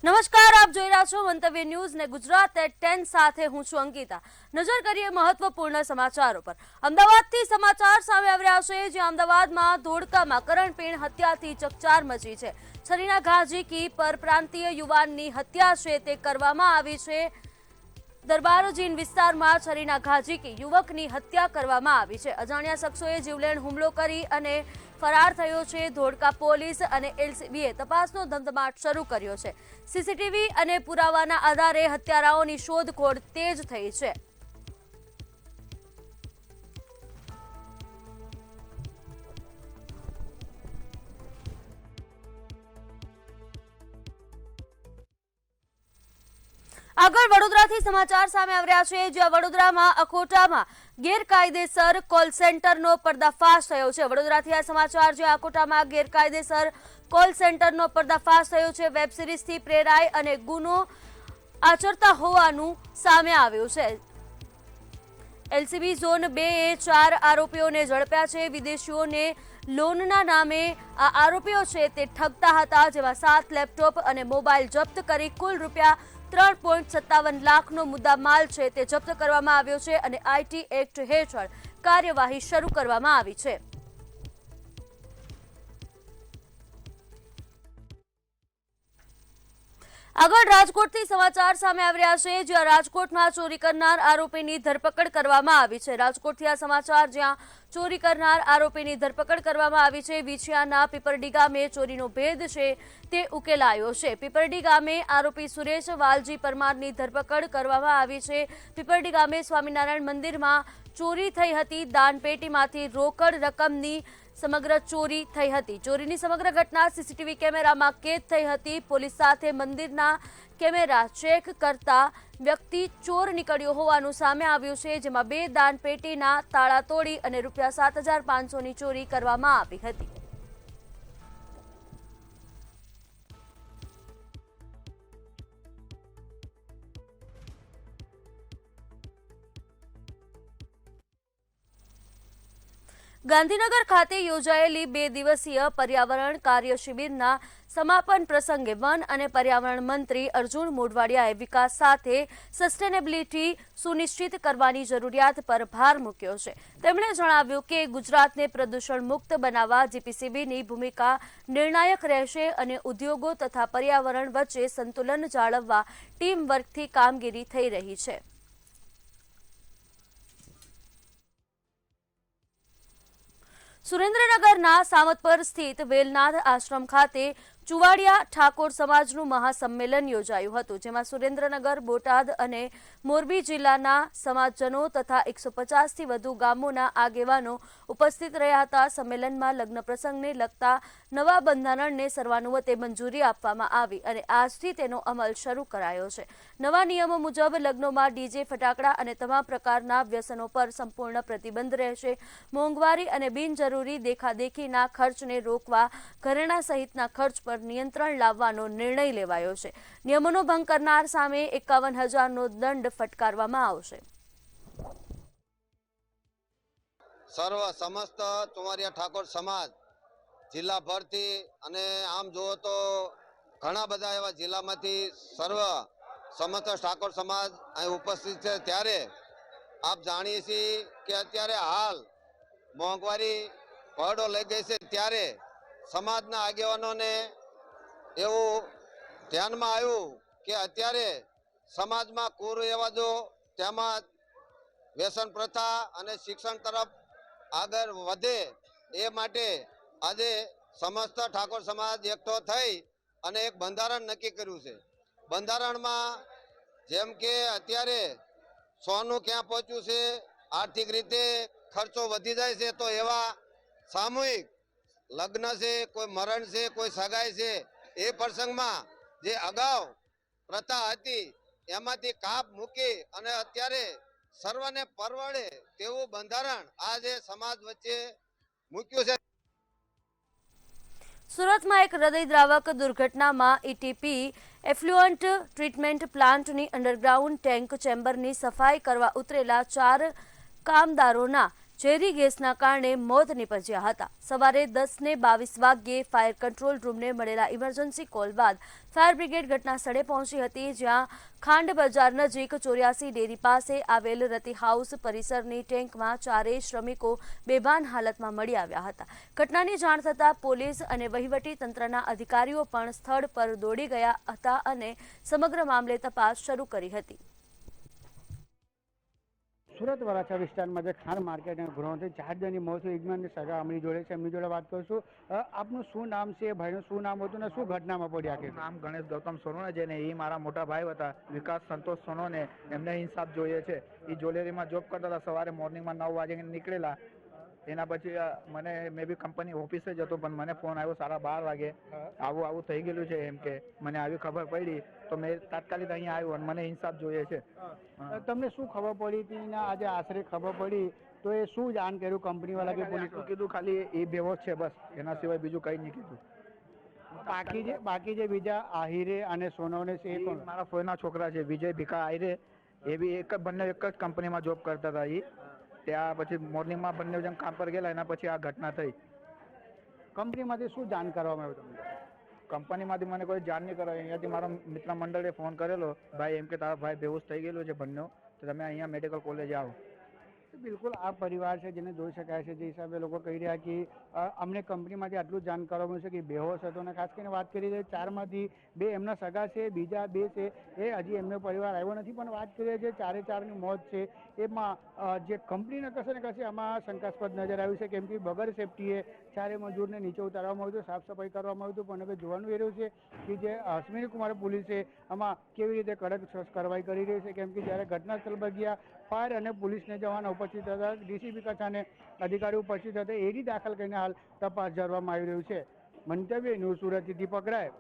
નમસ્કાર, આપ જોઈ રહ્યા છો મંતવ્ય ન્યૂઝ ને ગુજરાત એટ 10 સાથે હું છું અંકિતા। નજર કરીએ મહત્વપૂર્ણ સમાચારો પર। અમદાવાદથી સમાચાર સામે આવી રહ્યા છે, જ્યાં અમદાવાદમાં ધોળકામાં કરણપીણ હત્યાથી ચકચાર મચી છે। છરીના ઘા ઝીકી પરપ્રાંતીય યુવાનની હત્યા છે તે કરવામાં આવી છે। દરબારજીન વિસ્તારમાં છરીના ઘા ઝીકી યુવકની હત્યા કરવામાં આવી છે। અજાણ્યા શખ્સોએ જીવલેણ હુમલો કરી અને ફરાર થયો છે। ધોળકા પોલીસ અને એલસીબીએ તપાસનો ધમધમાટ શરૂ કર્યો છે। સીસીટીવી અને પુરાવાના આધારે હત્યારાઓની શોધખોળ તેજ થઈ છે। આગળ વડોદરાથી સમાચાર સામે આવી રહ્યા છે, જ્યાં વડોદરામાં અકોટામાં ગેરકાયદેસર કોલ સેન્ટરનો પર્દાફાશ થયો છે। વડોદરાથી આ સમાચાર, જ્યાં અકોટામાં ગેરકાયદેસર કોલ સેન્ટરનો પર્દાફાશ થયો છે। વેબ સિરીઝથી પ્રેરાઈ અને ગુનો આચરતા હોવાનું સામે આવ્યું છે। એલસીબી ઝોન 2 એ 4 આરોપીઓને ઝડપ્યા છે। વિદેશીઓને લોનના નામે આ આરોપીઓ છે તે ઠગતા હતા, જેમાં 7 લેપટોપ અને મોબાઈલ જપ્ત કરી કુલ રૂપિયા 3.57 લાખનો મુદ્દામાલ છે તે જપ્ત કરવામાં આવ્યો છે અને આઈટી એક્ટ હેઠળ કાર્યવાહી શરૂ કરવામાં આવી છે। આગળ રાજકોટથી સમાચાર સામે આવી રહ્યા છે, જ્યાં રાજકોટમાં ચોરી કરનાર આરોપીની ધરપકડ કરવામાં આવી છે। રાજકોટથી આ સમાચાર, જ્યાં ચોરી કરનાર આરોપીની ધરપકડ કરવામાં આવી છે। વિછિયાના પીપરડી ગામે ચોરીનો ભેદ છે તે ઉકેલાયો છે। પીપરડી ગામે આરોપી સુરેશ વાલજી પરમારની ધરપકડ કરવામાં આવી છે। પીપરડી ગામે સ્વામિનારાયણ મંદિરમાં ચોરી થઈ હતી। દાનપેટીમાંથી રોકડ રકમની સમગ્ર ચોરી થઈ હતી। ચોરીની સમગ્ર ઘટના સીસીટીવી કેમેરામાં કેદ થઈ હતી। પોલીસ સાથે મંદિરના કેમેરા ચેક કરતા વ્યક્તિ ચોર નીકળ્યો હોવાનું સામે આવ્યું છે, જેમાં 2 દાનપેટીના તાળા તોડી અને રૂપિયા 7,500ની ચોરી કરવામાં આવી હતી। ગાંધીનગર ખાતે યોજાયેલી 2 દિવસીય પર્યાવરણ કાર્ય શિબિરના સમાપન પ્રસંગે વન અને પર્યાવરણ મંત્રી અર્જુન મોઢવાડિયાએ વિકાસ સાથે સસ્ટેનેબિલિટી સુનિશ્ચિત કરવાની જરૂરિયાત પર ભાર મૂક્યો છે। તેમણે જણાવ્યું કે ગુજરાતને પ્રદૂષણ મુક્ત બનાવવા જીપીસીબીની ભૂમિકા નિર્ણાયક રહેશે અને ઉદ્યોગો તથા પર્યાવરણ વચ્ચે સંતુલન જાળવવા ટીમ વર્કથી કામગીરી થઈ રહી છે। સુરેન્દ્રનગરના સામતપર સ્થિત વેલનાથ આશ્રમ ખાતે ચુવાડિયા ઠાકોર સમાજનું મહાસંમેલન યોજાયું હતું, જેમાં સુરેન્દ્રનગર, બોટાદ અને મોરબી જિલ્લાના સમાજજનો તથા 150થી વધુ ગામોના આગેવાનો ઉપસ્થિત રહ્યા હતા। સંમેલનમાં લગ્ન પ્રસંગને લગતા નવા બંધારણને સર્વાનુમતે મંજૂરી આપવામાં આવી અને આજથી તેનો અમલ શરૂ કરાયો છે। નવા નિયમો મુજબ લગ્નોમાં ડીજે, ફટાકડા અને તમામ પ્રકારના વ્યસનો પર સંપૂર્ણ પ્રતિબંધ રહેશે। મોંઘવારી અને બિનજરૂરી દેખાદેખીના ખર્ચને રોકવા ઘરેણા સહિતના ખર્ચ પર નિયંત્રણ લાવવાનો નિર્ણય લેવાયો છે। નિયમોનો ભંગ કરનાર સામે 51,000નો દંડ ફટકારવામાં આવશે। સર્વ સમસ્ત ચુવાડિયા ઠાકોર સમાજ જિલ્લાભરથી અને આમ જુઓ તો ઘણા બધા એવા જિલ્લામાંથી સર્વ સમસ્ત ઠાકોર સમાજ અહીં ઉપસ્થિત છે। ત્યારે આપ જાણીએ છીએ કે અત્યારે હાલ મોંઘવારી ભરડો લઈ ગઈ છે, ત્યારે સમાજના આગેવાનોને એવું ધ્યાનમાં આવ્યું કે અત્યારે સમાજમાં કુરિવાજો તેમજ વ્યસન પ્રથા અને શિક્ષણ તરફ આગળ વધે એ માટે આજે સમસ્ત ઠાકોર સમાજ એકઠો થઈ અને એક બંધારણ નક્કી કર્યું છે। બંધારણમાં જેમ કે અત્યારે સોનું ક્યાં પહોંચ્યું છે, આર્થિક રીતે ખર્ચો વધી જાય છે, તો એવા સામૂહિક લગ્ન છે, કોઈ મરણ છે, કોઈ સગાઈ છે, એ પ્રસંગમાં જે અગાઉ પ્રથા હતી એમાંથી કાપ મૂકી અને અત્યારે સર્વને પરવડે તેવું બંધારણ આજે સમાજ વચ્ચે મૂક્યું છે। સુરતમાં એક હૃદયદ્રાવક દુર્ઘટનામાં ઈટીપી એફ્લુઅન્ટ ટ્રીટમેન્ટ પ્લાન્ટની અંડરગ્રાઉન્ડ ટેન્ક ચેમ્બરની સફાઈ કરવા ઉતરેલા 4 કામદારોના ઝેરી ગેસના કારણે મોત નીપજ્યા હતા. સવારે 10:22 વાગ્યે ફાયર કંટ્રોલ રૂમને મળેલા ઇમરજન્સી કોલ બાદ ફાયર બ્રિગેડ ઘટના સ્થળે પહોંચી હતી, જ્યાં ખાંડ બજાર નજીક 84 ડેરી પાસે આવેલ રતિ હાઉસ પરિસરની ટેન્કમાં 4 શ્રમિકો બેભાન હાલતમાં મળી આવ્યા હતા. ઘટનાની જાણ થતાં પોલીસ અને વહીવટી તંત્રના અધિકારીઓ પણ સ્થળ પર દોડી ગયા હતા અને સમગ્ર મામલે તપાસ શરૂ કરી હતી. સુરત વરાછા વિસ્તારમાં જે ખાંડ માર્કેટ અને ગૃહથી 4 જણની મોત થઈ. ઇજમાનની સગા અમારી જોડે છે, એમની જોડે વાત કરશું. આપનું શું નામ છે, ભાઈનું શું નામ હતું ને શું ઘટનામાં પડ્યા? કે નામ ગણેશ ગૌતમ સોનોને છે ને એ મારા મોટા ભાઈ હતા વિકાસ સંતોષ સોનોને. એમને ઇન્સાફ જોઈએ છે. એ જ્વેલરીમાં જોબ કરતા હતા. સવારે મોર્નિંગમાં 9 વાગે નીકળેલા. એના પછી મેં બી કંપની ઓફિસે જ હતો, પણ મને ફોન આવ્યો 12:30 વાગે, આવું થઈ ગયેલું છે એમ કે. મને આવી ખબર પડી તો મેં તાત્કાલિક અહીંયા આવ્યો અને મને ઇન્સાફ જોઈએ છે. તમને શું ખબર પડી હતી ને આજે આશરે ખબર પડી તો એ શું જાણ કર્યું કંપની વાળા કે પોલીસ? કીધું ખાલી એ બેહોશ છે, બસ. એના સિવાય બીજું કંઈ નહીં કીધું. બાકી જે બીજા આહિરે અને સોનોને છે એ કોણ? મારા ફોઈના છોકરા છે, વિજય ભીખા આહિરે. એ બી બંને એક જ કંપનીમાં જોબ કરતા હતા. એ ત્યાં પછી મોર્નિંગમાં બંને જણ કામ પર ગયેલા. એના પછી આ ઘટના થઈ. કંપનીમાંથી શું જાણ કરવામાં આવ્યું તમને? કંપનીમાંથી મને કોઈ જાણ નહીં કરાવી. અહીંયાથી મારા મિત્ર મંડળે ફોન કરેલો, ભાઈ એમ કે તારા ભાઈ બેહોશ થઈ ગયેલો છે બંને, તો તમે અહીંયા મેડિકલ કોલેજ આવો. બિલકુલ આ પરિવાર છે જેને જોઈ શકાય છે, જે હિસાબે લોકો કહી રહ્યા કે અમને કંપનીમાંથી આટલું જ જાણ કરવામાં છે કે બેહોશ હતો. અને ખાસ કરીને વાત કરી રહી 4માંથી 2 એમના સગા છે, બીજા 2 છે એ હજી એમનો પરિવાર આવ્યો નથી. પણ વાત કરી રહી છે 4ની મોત છે એમાં જે કંપનીને કશે ને કશે આમાં શંકાસ્પદ નજર આવ્યું છે, કેમ કે વગર સેફટીએ 4 મજૂરને નીચે ઉતારવામાં આવ્યું હતું, સાફ સફાઈ કરવામાં આવ્યું હતું. પણ હવે જોવાનું એ રહ્યું છે કે જે અશ્વિની કુમાર પોલીસે આમાં કેવી રીતે કડક કાર્યવાહી કરી રહી છે, કેમ કે જ્યારે ઘટના સ્થળ પર ગયા ફાયર અને પોલીસને જવાના ઉપસ્થિત હતા, ડીસીપી કક્ષાને અધિકારી ઉપસ્થિત હતા, એડી દાખલ કરીને હાલ તપાસ કરવામાં આવી રહ્યું છે. મંતવ્ય ન્યૂઝ સુરતથી દીપક રાય.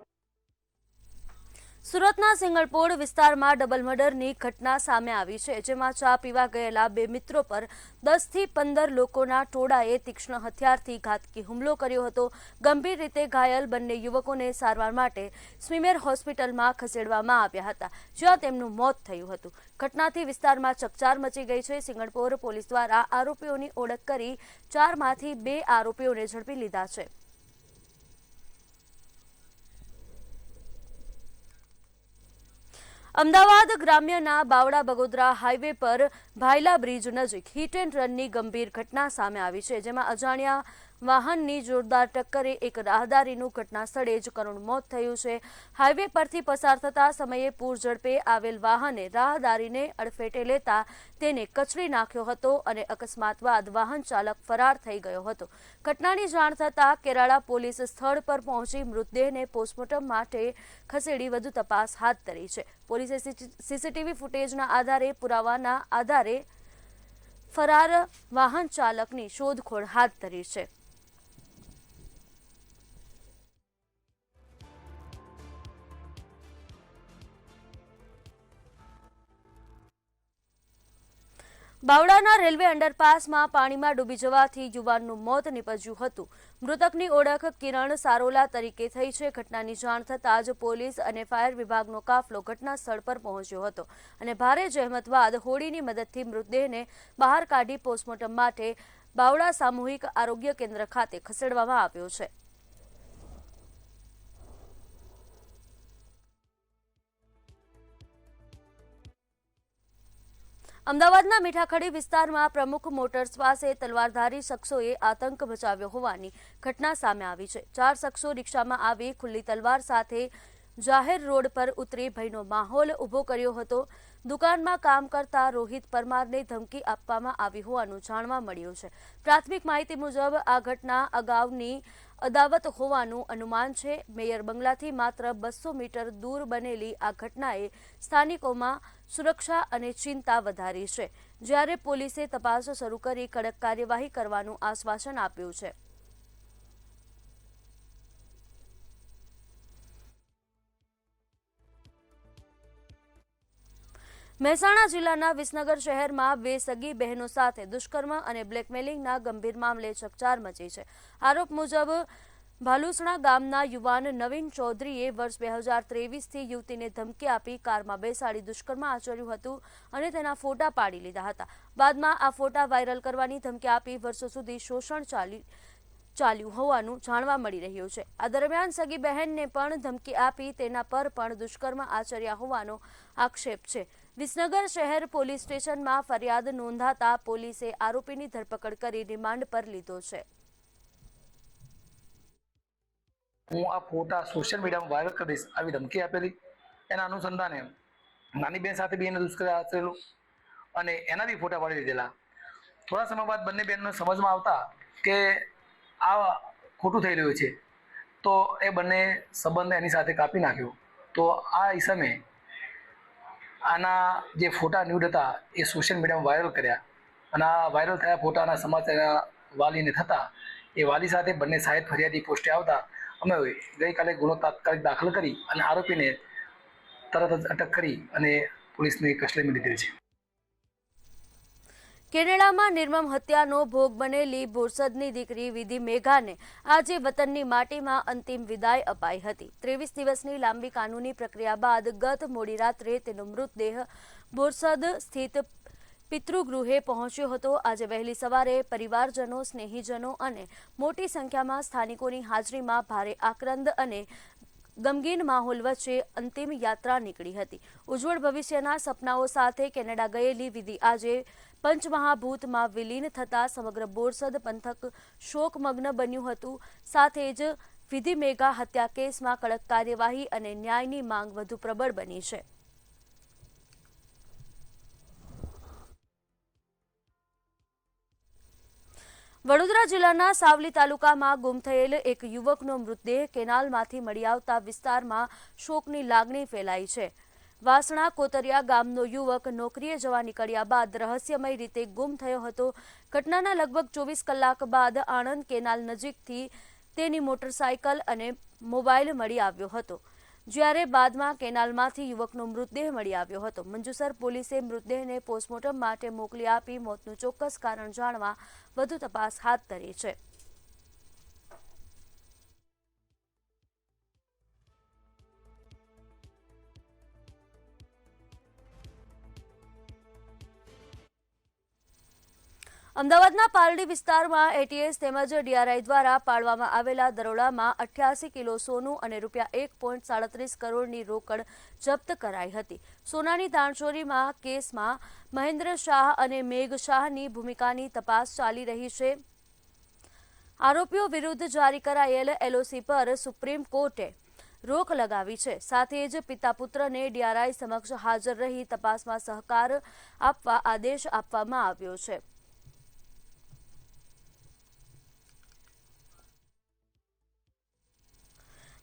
સુરતના સિંગલપોળ વિસ્તારમાં ડબલ મર્ડરની ઘટના સામે આવી છે, જેમાં ચા પીવા ગયેલા 2 મિત્રો પર 10થી 15 લોકોના ટોળાએ તીક્ષ્ણ હથિયારથી ઘાતકી હુમલો કર્યો હતો. ગંભીર રીતે ઘાયલ બંને યુવકોને સારવાર માટે સ્મીમેર હોસ્પિટલમાં ખસેડવામાં આવ્યા હતા, જ્યાં તેમનું મોત થયું હતું. ઘટનાથી વિસ્તારમાં ચકચાર મચી ગઈ છે. સિંગલપોર પોલીસ દ્વારા આરોપીઓની ઓળખ કરી 4માંથી 2 આરોપીઓને ઝડપી લીધા છે. અમદાવાદ ગ્રામ્યના બાવડા બગોદરા હાઈવે પર ભાયલા બ્રિજ નજીક હિટ એન્ડ રનની ગંભીર ઘટના સામે આવી છે, જેમાં અજાણ્યા વાહનની જોરદાર ટક્કરે એક રાહદારીનું ઘટના સ્થળે જ કરુણ મોત થયું છે. હાઈવે પરથી પસાર થતા સમયે પૂર ઝડપે આવેલ વાહને રાહદારીને અડફેટે લેતા તેને કચડી નાખ્યો હતો અને અકસ્માત બાદ વાહન ચાલક ફરાર થઈ ગયો હતો. ઘટનાની જાણ થતાં કેરાળા પોલીસ સ્થળ પર પહોંચી મૃતદેહને પોસ્ટમોર્ટમ માટે ખસેડી વધુ તપાસ હાથ ધરી છે. પોલીસે સીસીટીવી ફૂટેજના આધારે પુરાવાના આધારે ફરાર વાહન ચાલકની શોધખોળ હાથ ધરી છે. બાવડાના રેલવે અંડરપાસમાં પાણીમાં ડૂબી જવાથી યુવાનનું મોત નીપજ્યું હતું. મૃતકની ઓળખ કિરણ સારોલા તરીકે થઈ છે. ઘટનાની જાણ થતાં જ પોલીસ અને ફાયર વિભાગનો કાફલો ઘટના સ્થળ પર પહોંચ્યો હતો અને ભારે જહેમત બાદ હોડીની મદદથી મૃતદેહને બહાર કાઢી પોસ્ટમોર્ટમ માટે બાવડા સામૂહિક આરોગ્ય કેન્દ્ર ખાતે ખસેડવામાં આવ્યો છે. અમદાવાદના મીઠાખડી વિસ્તારમાં પ્રમુખ મોટર્સ પાસે તલવારધારી શખ્સોએ આતંક મચાવ્યો હોવાની ઘટના સામે આવી છે. 4 શખ્સો રિક્ષામાં આવી ખુલ્લી તલવાર સાથે જાહેર રોડ પર ઉતરી ભયનો માહોલ ઊભો કર્યો હતો. દુકાનમાં કામ કરતા રોહિત પરમારને ધમકી આપવામાં આવી હોવાનું જાણવા મળ્યું છે. પ્રાથમિક માહિતી મુજબ આ ઘટના અગાઉની અદાવત હોવાનું અનુમાન છે. મેયર બંગલાથી માત્ર 200 મીટર દૂર બનેલી આ ઘટનાએ સ્થાનિકોમાં સુરક્ષા અને ચિંતા વધારી છે, જ્યારે પોલીસે તપાસ શરૂ કરી કડક કાર્યવાહી કરવાનું આશ્વાસન આપ્યું છે. મહેસાણા જિલ્લાના વિસનગર શહેરમાં 2 સગી બહેનો સાથે દુષ્કર્મ અને બ્લેકમેલિંગના ગંભીર મામલે ચકચાર મચી છે. આરોપ મુજબ ભાલુસણા ગામના યુવાન નવીન ચૌધરીએ વર્ષ 2023થી યુવતીને ધમકી આપી કારમાં બેસાડી દુષ્કર્મ આચર્યું હતું અને તેના ફોટા પાડી લીધા હતા. બાદમાં આ ફોટા વાયરલ કરવાની ધમકી આપી વર્ષો સુધી શોષણ ચાલ્યું હોવાનું જાણવા મળી રહ્યું છે. આ દરમિયાન સગી બહેનને પણ ધમકી આપી તેના પર પણ દુષ્કર્મ આચર્યા હોવાનો આક્ષેપ છે. વિસનગર શહેર પોલીસ સ્ટેશનમાં ફરિયાદ નોંધાતા પોલીસે આરોપીની ધરપકડ કરી રિમાન્ડ પર લીધો છે. હું આ ફોટા સોશિયલ મીડિયામાં વાયરલ કરીશ આવી ધમકી આપેલી. એના અનુસંધાને નાની બેન સાથે બી એને દુષ્કર્મ આચરેલું અને એના બી ફોટા પાડી દીધેલા. થોડા સમય બાદ બંને બહેનને સમજમાં આવતા કે આ ખોટું થઈ રહ્યું છે તો એ બંને સંબંધ એની સાથે કાપી નાખ્યો. તો આ ઈસમે આના જે ફોટા ન્યૂડ હતા એ સોશિયલ મીડિયામાં વાયરલ કર્યા અને આ વાયરલ થયા ફોટાના સમાચાર વાલીને થતા એ વાલી સાથે બંને સાહેબ ફરિયાદી પોસ્ટે આવતા અમે ગઈકાલે ગુનો તાત્કાલિક દાખલ કરી અને આરોપીને તરત જ અટક કરી અને પોલીસની કસ્ટડીમાં લીધેલ છે. કેનેડામાં નિર્મમ હત્યાનો ભોગ બનેલી બોરસદની દીકરી વિધિ મેઘાને આજે વતનની માટીમાં અંતિમ વિદાય અપાઈ હતી. 23 દિવસની લાંબી કાનૂની પ્રક્રિયા બાદ ગત મોડી રાત્રે તેનો મૃતદેહ બોરસદ સ્થિત પિતૃગૃહે પહોંચ્યો હતો. આજે વહેલી સવારે પરિવારજનો, સ્નેહીજનો અને મોટી સંખ્યામાં સ્થાનિકોની હાજરીમાં ભારે આક્રંદ અને ગમગીન માહોલ વચ્ચે અંતિમ યાત્રા નીકળી હતી. ઉજ્જવળ ભવિષ્યના સપનાઓ સાથે કેનેડા ગયેલી વિધિ આજે પંચમહાભૂતમાં વિલીન થતા સમગ્ર બોરસદ પંથક શોકમગ્ન બન્યું હતું. સાથે જ વિધિ મેઘા હત્યા કેસમાં કડક કાર્યવાહી અને ન્યાયની માંગ વધુ પ્રબળ બની છે. વડોદરા જિલ્લાના સાવલી તાલુકામાં ગુમ થયેલ એક યુવકનો મૃતદેહ કેનાલમાંથી મળી આવતા વિસ્તારમાં શોકની લાગણી ફેલાઈ છે. વાસણા કોતરિયા ગામનો યુવક નોકરીએ જવા નીકળ્યા બાદ રહસ્યમય રીતે ગુમ થયો હતો. ઘટનાના લગભગ 24 કલાક બાદ આણંદ કેનાલ નજીકથી તેની મોટરસાયકલ અને મોબાઈલ મળી આવ્યો હતો, જ્યારે બાદમાં કેનાલમાંથી યુવકનો મૃતદેહ મળી આવ્યો હતો. મંજુસર પોલીસે મૃતદેહને પોસ્ટમોર્ટમ માટે મોકલી આપી મોતનું ચોક્કસ કારણ જાણવા વધુ તપાસ હાથ ધરી છે. અમદાવાદના પાલડી વિસ્તારમાં એટીએસ તેમજ ડીઆરઆઈ દ્વારા પાડવામાં આવેલા દરોડામાં 88 કિલો સોનું અને ₹1.37 કરોડની રોકડ જપ્ત કરાઈ હતી. સોનાની દાણચોરીમાં કેસમાં મહેન્દ્ર શાહ અને મેઘ શાહની ભૂમિકાની તપાસ ચાલી રહી છે. આરોપીઓ વિરુદ્ધ જારી કરાયેલ એલઓસી પર સુપ્રીમ કોર્ટે રોક લગાવી છે. સાથે જ પિતા પુત્રને ડીઆરઆઈ સમક્ષ હાજર રહી તપાસમાં સહકાર આપવા આદેશ આપવામાં આવ્યો છે.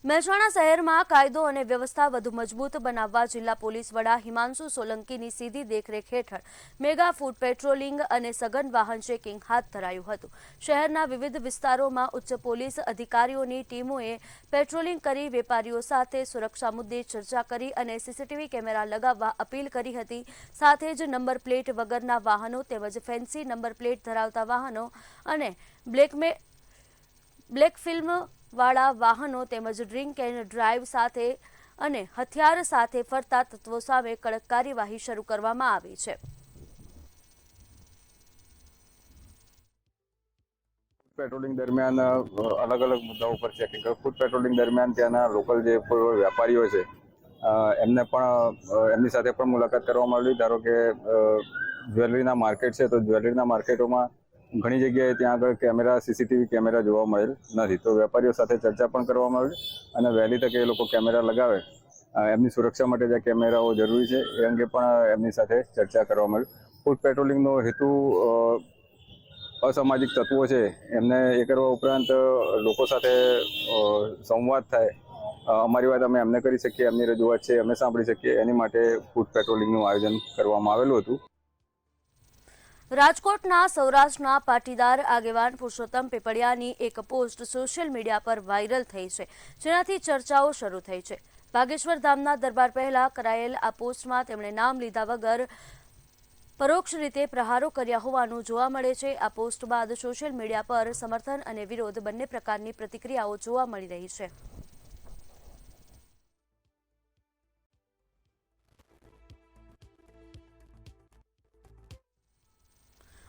મહેસાણા શહેરમાં કાયદો અને વ્યવસ્થા વધુ મજબૂત બનાવવા જિલ્લા પોલીસ વડા હિમાંશુ સોલંકીની સીધી દેખરેખ હેઠળ મેગા ફૂડ પેટ્રોલિંગ અને સઘન વાહન ચેકિંગ હાથ ધરાયું હતું. શહેરના વિવિધ વિસ્તારોમાં ઉચ્ચ પોલીસ અધિકારીઓની ટીમોએ પેટ્રોલિંગ કરી વેપારીઓ સાથે સુરક્ષા મુદ્દે ચર્ચા કરી અને સીસીટીવી કેમેરા લગાવવા અપીલ કરી હતી. સાથે જ નંબર પ્લેટ વગરના વાહનો તેમજ ફેન્સી નંબર પ્લેટ ધરાવતા વાહનો અને બ્લેક ફિલ્મ વાળા વાહનો તેમજ ડ્રિંક એન્ડ ડ્રાઈવ સાથે અને હથિયાર સાથે ફરતા તત્વો સામે કડક કાર્યવાહી શરૂ કરવામાં આવી છે. પેટ્રોલિંગ દરમિયાન અલગ અલગ મુદ્દાઓ પર ચેકિંગ કર્યું. ફૂડ પેટ્રોલિંગ દરમિયાન ત્યાંના લોકલ જે વેપારીઓ છે એમને પણ એમની સાથે પણ મુલાકાત કરવામાં આવી. ધારો કે જ્વેલરીના માર્કેટ છે તો જ્વેલરીના માર્કેટોમાં ઘણી જગ્યાએ ત્યાં આગળ કેમેરા, સીસીટીવી કેમેરા જોવા મળેલ નથી, તો વેપારીઓ સાથે ચર્ચા પણ કરવામાં આવી અને વહેલી તકે એ લોકો કેમેરા લગાવે, એમની સુરક્ષા માટે જે કેમેરાઓ જરૂરી છે એ અંગે પણ એમની સાથે ચર્ચા કરવામાં આવી. ફૂડ પેટ્રોલિંગનો હેતુ અસામાજિક તત્વો છે એમને એ કરવા ઉપરાંત લોકો સાથે સંવાદ થાય, અમારી વાત અમે એમને કરી શકીએ, એમની રજૂઆત છે અમે સાંભળી શકીએ, એની માટે ફૂડ પેટ્રોલિંગનું આયોજન કરવામાં આવેલું હતું. રાજકોટના સૌરાષ્ટ્રના પાટીદાર આગેવાન પુરુષોત્તમ પીપળિયાની એક પોસ્ટ સોશિયલ મીડિયા પર વાયરલ થઈ છે, જેનાથી ચર્ચાઓ શરૂ થઈ છે. ભાગેશ્વર ધામના દરબાર પહેલા કરાયેલ આ પોસ્ટમાં તેમણે નામ લીધા વગર પરોક્ષ રીતે પ્રહારો કર્યા હોવાનું જોવા મળે છે. આ પોસ્ટ બાદ સોશિયલ મીડિયા પર સમર્થન અને વિરોધ બંને પ્રકારની પ્રતિક્રિયાઓ જોવા મળી રહી છે.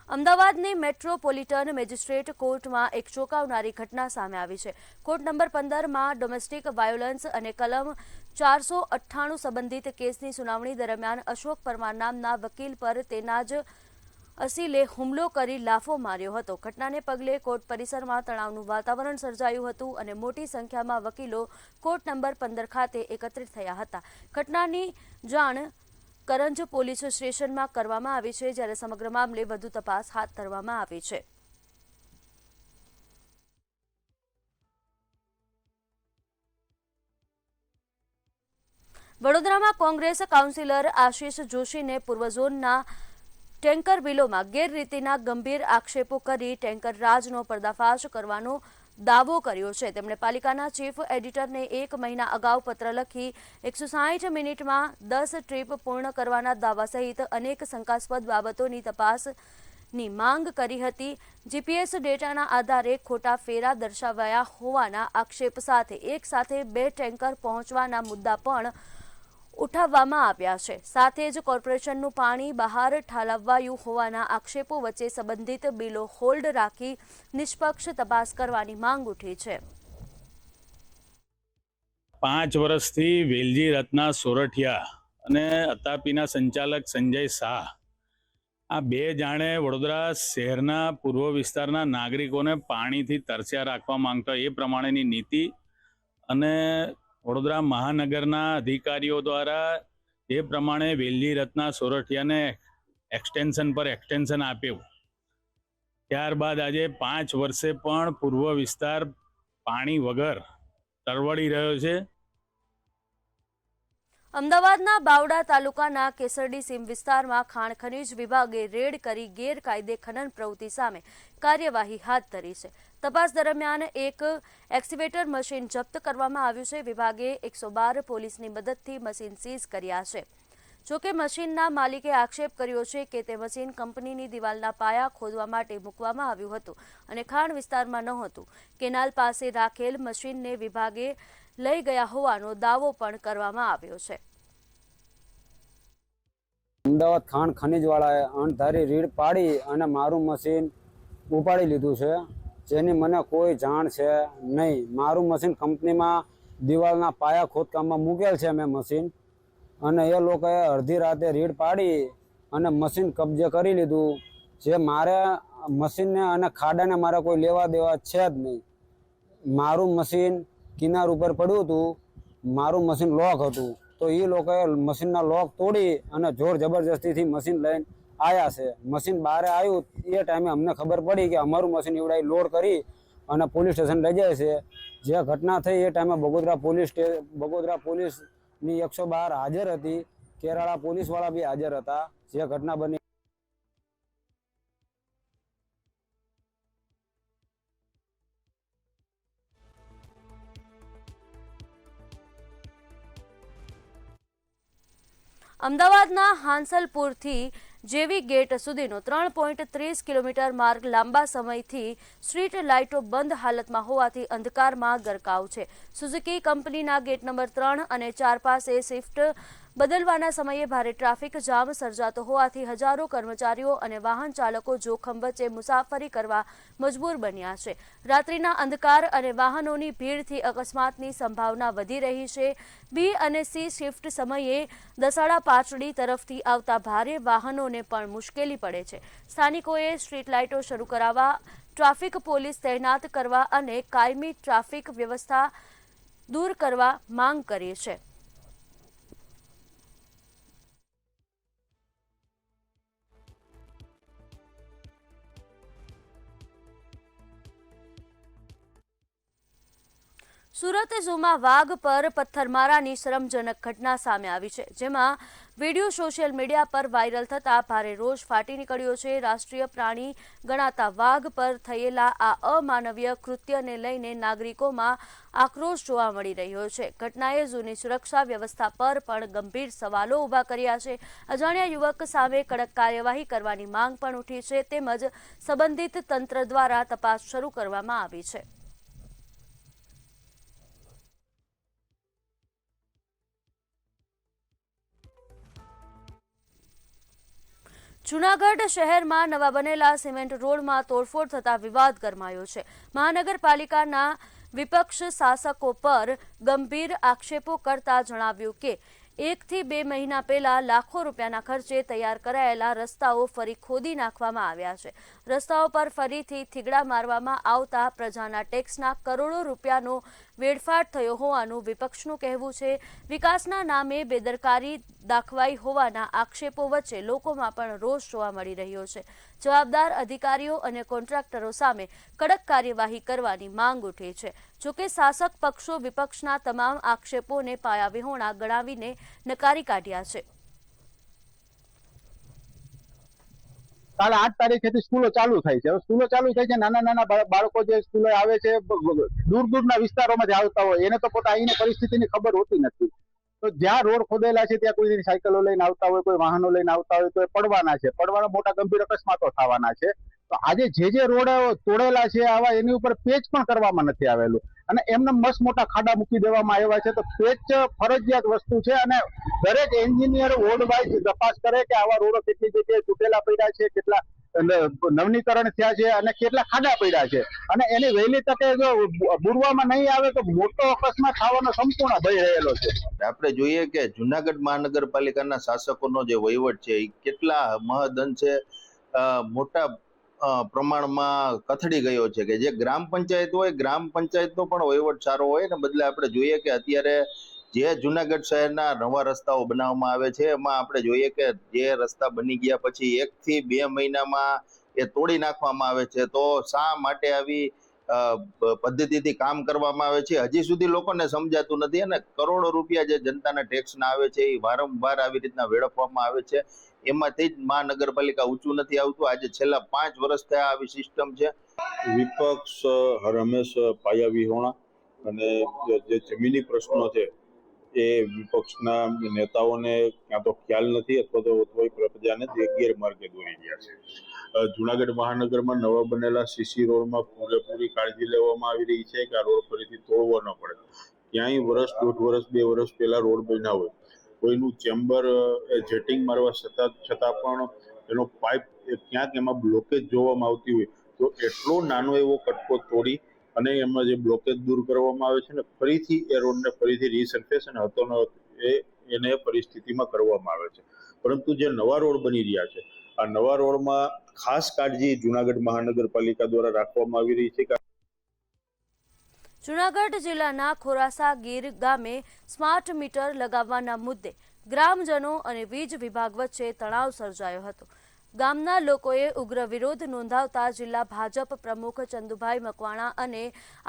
અમદાવાદની મેટ્રોપોલિટન મેજિસ્ટ્રેટ કોર્ટમાં એક ચોંકાવનારી ઘટના સામે આવી છે. કોર્ટ નંબર 15માં ડોમેસ્ટિક વાયોલન્સ અને કલમ 498 સંબંધિત કેસની સુનાવણી દરમિયાન અશોક પરમાર નામના વકીલ પર તેના જ અસીલે હુમલો કરી લાફો માર્યો હતો. ઘટનાને પગલે કોર્ટ પરિસરમાં તણાવનું વાતાવરણ સર્જાયું હતું અને મોટી સંખ્યામાં વકીલો કોર્ટ નંબર 15 ખાતે એકત્રિત થયા હતા. ઘટનાની જાણ કરંજ પોલીસ સ્ટેશનમાં કરવામાં આવી છે, જ્યારે સમગ્ર મામલે વધુ તપાસ હાથ ધરવામાં આવી છે. વડોદરામાં કોંગ્રેસ કાઉન્સિલર આશિષ જોશીને પૂર્વ ઝોનના ટેન્કર બિલોમાં ગેરરીતિના ગંભીર આક્ષેપો કરી ટેન્કર રાજનો પર્દાફાશ કરવાનો દાવો કર્યો છે. તેમણે પાલિકાના ચીફ એડિટરને 1 મહિના અગાઉ પત્ર લખી 160 મિનિટમાં 10 ટ્રીપ પૂર્ણ કરવાના દાવા સહિત અનેક શંકાસ્પદ બાબતોની તપાસની માંગ કરી હતી. જીપીએસ ડેટાના આધારે ખોટા ફેરા દર્શાવાયા હોવાના આક્ષેપ સાથે એક સાથે 2 ટેન્કર પહોંચવાના મુદ્દા પણ ઉઠાવવામાં આવ્યા છે. સાથે જ કોર્પોરેશનનું પાણી બહાર ઠાલવાયું હોવાના આક્ષેપો વચ્ચે સંબંધિત બિલો હોલ્ડ રાખી નિષ્પક્ષ તપાસ કરવાની માંગ ઉઠી છે. 5 વર્ષથી વેલજી રત્ના સોરઠિયા અને અતાપીના સંચાલક સંજય શાહ આ 2 જાણે વડોદરા શહેરના પૂર્વ વિસ્તારના નાગરિકોને પાણીથી તરસ્યા રાખવા માંગતા એ પ્રમાણેની નીતિ અને વડોદરા મહાનગરના અધિકારીઓ દ્વારા એ પ્રમાણે વેલજી રત્ના સોરઠિયાને એક્સટેન્શન પર એક્સટેન્શન આપ્યું. ત્યારબાદ આજે 5 વર્ષે પણ પૂર્વ વિસ્તાર પાણી વગર તરવડી રહ્યો છે. અમદાવાદના બાવડા તાલુકાના કેસરડી સીમ વિસ્તારમાં ખાણ ખનીજ વિભાગે રેડ કરી ગેરકાયદે ખનન પ્રવૃત્તિ સામે કાર્યવાહી હાથ ધરી છે. તપાસ દરમિયાન એક એક્સ્કેવેટર મશીન જપ્ત કરવામાં આવ્યું છે. વિભાગે 112 પોલીસની મદદથી મશીન સીઝ કર્યા છે. જોકે મશીનના માલિકે આક્ષેપ કર્યો છે કે તે મશીન કંપનીની દિવાલના પાયા ખોદવા માટે મૂકવામાં આવ્યું હતું અને ખાણ વિસ્તારમાં નહોતું. કેનાલ પાસે રાખેલ મશીનને વિભાગે લઈ ગયા હોવાનો દાવો પણ કરવામાં આવ્યો છે. અમદાવાદ ખાણ ખનીજવાળાએ અણધારી રીડ પાડી અને મારું મશીન ઉપાડી લીધું છે, જેની મને કોઈ જાણ છે નહીં. મારું મશીન કંપનીમાં દિવાલના પાયા ખોદકામમાં મૂકેલ છે મેં મશીન, અને એ લોકોએ અડધી રાતે રીડ પાડી અને મશીન કબજે કરી લીધું. જે મારે મશીનને અને ખાડાને મારે કોઈ લેવા દેવા છે જ નહીં. મારું મશીન કિનાર ઉપર પડ્યું હતું, મારું મશીન લોક હતું, તો એ લોકોએ મશીનના લોક તોડી અને જોર જબરજસ્તીથી મશીન લઈને આવ્યા છે. મશીન બહાર આવ્યું એ ટાઈમે અમને ખબર પડી કે અમારું મશીન એવડાઈ લોડ કરી અને પોલીસ સ્ટેશન લઈ જાય છે. જે ઘટના થઈ એ ટાઈમે બગોદરા પોલીસની 112 હાજર હતી, કેરાળા પોલીસવાળા બી હાજર હતા. જે ઘટના બની અમદાવાદના હાંસલપુરથી જેવી ગેટ સુધીનો 3.30 કિલોમીટર માર્ગ લાંબા સમયથી સ્ટ્રીટ લાઇટો બંધ હાલતમાં હોવાથી અંધકારમાં ગરકાવ છે. સુઝુકી કંપનીના ગેટ નંબર 3 અને 4 પાસે શિફ્ટ બદલવાના સમયે ભારે ટ્રાફિક જામ સર્જાતો હોવાથી હજારો કર્મચારીઓ અને વાહન ચાલકો જોખમ વચ્ચે મુસાફરી કરવા મજબૂર બન્યા છે. રાત્રિના અંધકાર અને વાહનોની ભીડથી અકસ્માતની સંભાવના વધી રહી છે. બી અને સી શિફ્ટ સમયે દસાડા પાટડી તરફથી આવતા ભારે વાહનોને પણ મુશ્કેલી પડે છે. સ્થાનિકોએ સ્ટ્રીટ લાઇટો શરૂ કરાવવા, ટ્રાફિક પોલીસ તૈનાત કરવા અને કાયમી ટ્રાફિક વ્યવસ્થા દૂર કરવા માંગ કરી છે. સુરત ઝૂમાં વાઘ પર પથ્થરમારાની શરમજનક ઘટના સામે આવી છે, જેમાં વિડીયો સોશિયલ મીડિયા પર વાયરલ થતા ભારે રોષ ફાટી નીકળ્યો છે. રાષ્ટ્રીય પ્રાણી ગણાતા વાઘ પર થયેલા આ અમાનવીય કૃત્યને લઈને નાગરિકોમાં આક્રોશ જોવા મળી રહ્યો છે. ઘટનાએ ઝૂની સુરક્ષા વ્યવસ્થા પર પણ ગંભીર સવાલો ઊભા કર્યા છે. અજાણ્યા યુવક સામે કડક કાર્યવાહી કરવાની માંગ પણ ઉઠી છે, તેમજ સંબંધિત તંત્ર દ્વારા તપાસ શરૂ કરવામાં આવી છે. જૂનાગઢ શહેરમાં નવા બનેલા સિમેન્ટ રોડમાં તોડફોડ થતા વિવાદ ગરમાયો છે. મહાનગરપાલિકાના વિપક્ષ શાસકો પર ગંભીર આક્ષેપો કરતા જણાવ્યું કે 1 થી 2 મહિના પહેલા લાખો રૂપિયાના ખર્ચે તૈયાર કરાયેલા રસ્તાઓ ફરી ખોદી નાખવામાં આવ્યા છે. રસ્તાઓ પર ફરીથી થીગડા મારવામાં આવતા પ્રજાના ટેક્સના કરોડો રૂપિયાનો વેડફાટ થયો હોવાનું વિપક્ષનું કહેવું છે. વિકાસના નામે બેદરકારી દાખવાઈ હોવાના આક્ષેપો વચ્ચે લોકોમાં પણ રોષ જોવા મળી રહ્યો છે. જવાબદાર અધિકારીઓ અને કોન્ટ્રાક્ટરો સામે કડક કાર્યવાહી કરવાની માંગ ઉઠી છે. જોકે શાસક પક્ષો વિપક્ષના તમામ આક્ષેપોને પાયાવિહોણા ગણાવીને નકારી કાઢ્યા છે. કાલે 8 તારીખેથી સ્કૂલો ચાલુ થાય છે. હવે સ્કૂલો ચાલુ થાય છે, નાના બાળકો જે સ્કૂલે આવે છે, દૂરના વિસ્તારોમાંથી આવતા હોય, એને તો પોતા અહીંની પરિસ્થિતિની ખબર હોતી નથી. તો જ્યાં રોડ ખોદેલા છે ત્યાં કોઈ સાયકલો લઈને આવતા હોય, કોઈ વાહનો લઈને આવતા હોય તો એ પડવાના મોટા ગંભીર અકસ્માતો થવાના છે. તો આજે જે રોડ તોડેલા છે આવા, એની ઉપર પેચ પણ કરવામાં નથી આવેલું અને એમને મસ્ત મોટા ખાડા મૂકી દેવામાં આવ્યા છે. તો પેચ ફરજિયાત વસ્તુ છે અને દરેક એન્જિનિયર વોર્ડ વાઇઝ તપાસ કરે કે આવા રોડો કેટલી જગ્યાએ તૂટેલા પડ્યા છે, કેટલા નવીનીકરણ થયા છે અને કેટલા ખાડા પડ્યા છે. અને એની વહેલી તકે જો બુરવામાં નહીં આવે તો મોટો અકસ્માત થવાનો સંપૂર્ણ ભય રહેલો છે. આપણે જોઈએ કે જુનાગઢ મહાનગરપાલિકાના શાસકોનો જે વહીવટ છે એ કેટલા મહદઅંશે મોટા પ્રમાણમાં કથળી ગયો છે. કે જે ગ્રામ પંચાયત હોય, ગ્રામ પંચાયતનો પણ વહીવટ સારો હોય ને બદલે આપણે જોઈએ કે અત્યારે જે જુનાગઢ શહેરના નવા રસ્તાઓ બનાવવામાં આવે છે એમાં આપણે જોઈએ કે જે રસ્તા બની ગયા પછી 1 થી 2 મહિનામાં એ તોડી નાખવામાં આવે છે. તો શા માટે આવી પદ્ધતિથી કામ કરવામાં આવે છે હજી સુધી લોકોને સમજાતું નથી. અને કરોડો રૂપિયા જે જનતાના ટેક્સના આવે છે એ વારંવાર આવી રીતના વેડફવામાં આવે છે. એમાંથી જ મહાનગરપાલિકા ઊંચું નથી આવતું. આજે છેલ્લા 5 વર્ષ થયા આવી સિસ્ટમ છે. વિપક્ષ હર હંમેશ પાયાવિહોણા અને જે જમીની પ્રશ્નો છે એ વિપક્ષના નેતાઓને ક્યાં તો ખ્યાલ નથી અથવા તો પ્રજાને ગેરમાર્ગે દોરી રહ્યા છે. જુનાગઢ મહાનગરમાં નવા બનેલા સીસી રોડમાં પૂરેપૂરી કાળજી લેવામાં આવી રહી છે કે આ રોડ ફરીથી તોડવો ન પડે. ક્યાંય વર્ષ, 1.5 વર્ષ, 2 વર્ષ પહેલા રોડ બન્યા હોય, કોઈનું ચેમ્બર જેટિંગ મારવા છતાં પણ એનો પાઇપ ક્યાંક એમાં બ્લોકેજ જોવામાં આવતી હોય તો એટલો નાનો એવો કટકો તોડી અને એમાં જે બ્લોકેજ દૂર કરવામાં આવે છે ને ફરીથી એ રોડને ફરીથી રીસર્ફેસ અને એને પરિસ્થિતિમાં કરવામાં આવે છે. પરંતુ જે નવા રોડ બની રહ્યા છે આ નવા રોડમાં ખાસ કાળજી જુનાગઢ મહાનગરપાલિકા દ્વારા રાખવામાં આવી રહી છે કે જૂનાગઢ જિલ્લાના ખોરાસા ગીર ગામે સ્માર્ટ મીટર લગાવવાના મુદ્દે ગ્રામજનો અને વીજ વિભાગ વચ્ચે તણાવ સર્જાયો હતો. ગામના લોકોએ ઉગ્ર વિરોધ નોંધાવતા જિલ્લા ભાજપ પ્રમુખ ચંદુભાઈ મકવાણા અને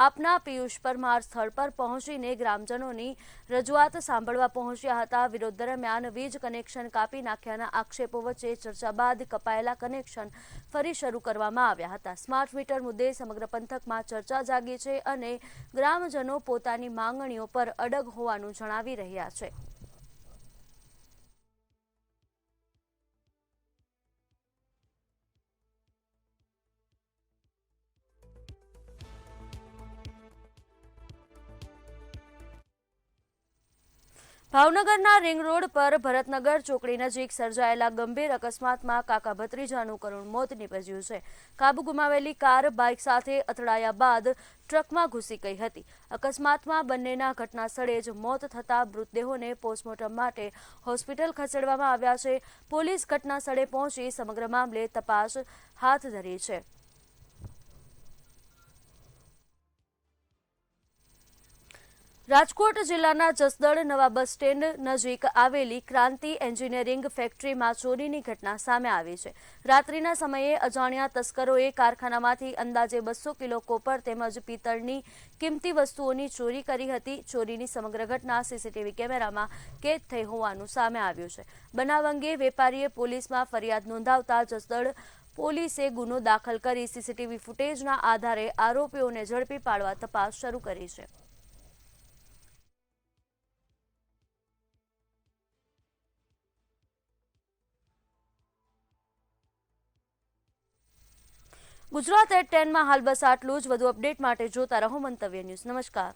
આપના પિયુષ પરમાર સ્થળ પર પહોંચીને ગ્રામજનોની રજૂઆત સાંભળવા પહોંચ્યા હતા. વિરોધ દરમિયાન વીજ કનેક્શન કાપી નાખ્યાના આક્ષેપો વચ્ચે ચર્ચા બાદ કપાયેલા કનેક્શન ફરી શરૂ કરવામાં આવ્યા હતા. સ્માર્ટ મીટર મુદ્દે સમગ્ર પંથકમાં ચર્ચા જાગી છે અને ગ્રામજનો પોતાની માંગણીઓ પર અડગ હોવાનું જણાવી રહ્યા છે. ભાવનગરના રિંગ રોડ પર ભરતનગર ચોકડી નજીક સર્જાયેલા ગંભીર અકસ્માતમાં કાકા ભત્રીજાનું કરુણ મોત નીપજ્યું છે. કાબુ ગુમાવેલી કાર બાઇક સાથે અથડાયા બાદ ટ્રકમાં ઘૂસી ગઈ હતી. અકસ્માતમાં બંનેના ઘટના સ્થળે જ મોત થતા મૃતદેહોને પોસ્ટમોર્ટમ માટે હોસ્પિટલ ખસેડવામાં આવ્યા છે. પોલીસ ઘટના સ્થળે પહોંચી સમગ્ર મામલે તપાસ હાથ ધરી છે. રાજકોટ જિલ્લાના જસદણ નવા બસ સ્ટેન્ડ નજીક આવેલી ક્રાંતિ એન્જિનિયરિંગ ફેક્ટરીમાં ચોરીની ઘટના સામે આવી છે. રાત્રિના સમયે અજાણ્યા તસ્કરોએ કારખાનામાંથી અંદાજે 200 કિલો કોપર તેમજ પિત્તળની કિંમતી વસ્તુઓની ચોરી કરી હતી. ચોરીની સમગ્ર ઘટના સીસીટીવી કેમેરામાં કેદ થઈ હોવાનું સામે આવ્યું છે. બનાવ અંગે વેપારીએ પોલીસમાં ફરિયાદ નોંધાવતા જસદણ પોલીસે ગુનો દાખલ કરી સીસીટીવી ફૂટેજના આધારે આરોપીઓને ઝડપી પાડવા તપાસ શરૂ કરી છે. ગુજરાત@10 માં હાલ બસ આટલું જ. વધુ અપડેટ માટે જોતા રહો મંતવ્ય ન્યૂઝ. નમસ્કાર.